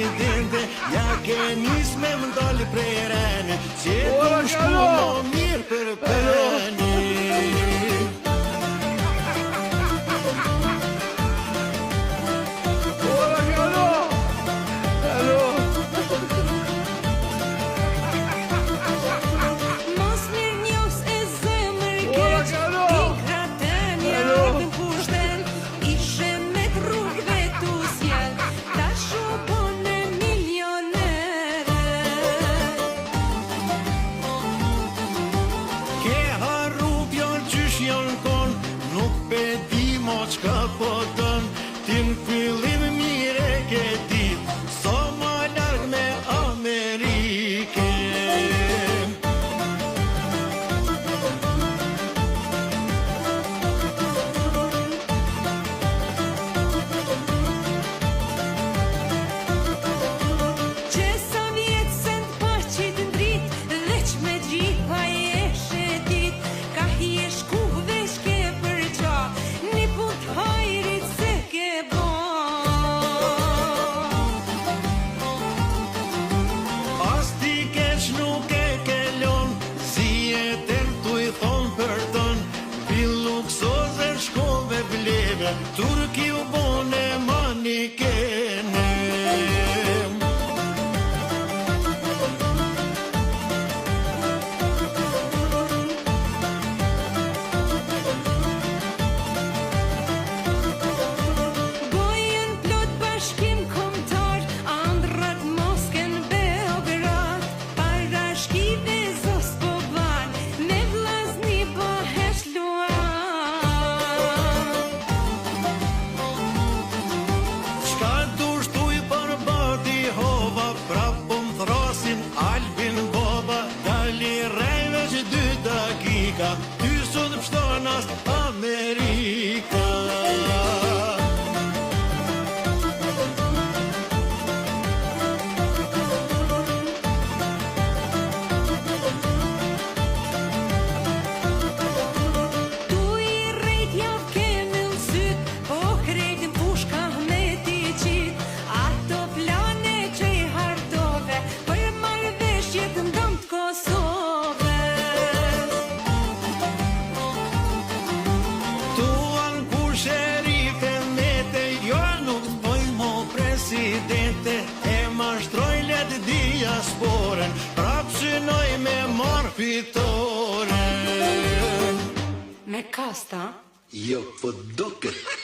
presidente, ja ke nis me m'dali prej rene, që du shku më mirë për peni. Qka po dën, ti n'fillim mire ke dit, so ma larg me Amerike. Që sa vjetë se n'paqit n'drit, veç me gjipa jeshe dit, ka hje shku veç ke përqa, një put hajrit se ke bo. As ti keq nuk e ke lon, si jetën tu i thon për ton, bil luksoze shkove bleve, Turki u bone manikene. Bojën plot bashkim komtar, andrat Moskën Beograd, para shkive zos po ban, me vllazni bëhesh luan. Qka du shtuj për bati hova, prap po m'thrasin Albin Boba, dali rejve që 2 dakika, ty sot pështonas Amerika. Tu i rejt jav kemi l'syt, po krejtin pushka me ti qit, ato plane që i hartove, për marrëveshjet ndëm t'Kosovës. Tuan kur sherife mete, jo nuk t'boj mo presidente, e mashtroj let diasporen, prap synoj me marr fitoren. Me kasta? Jo, po doket.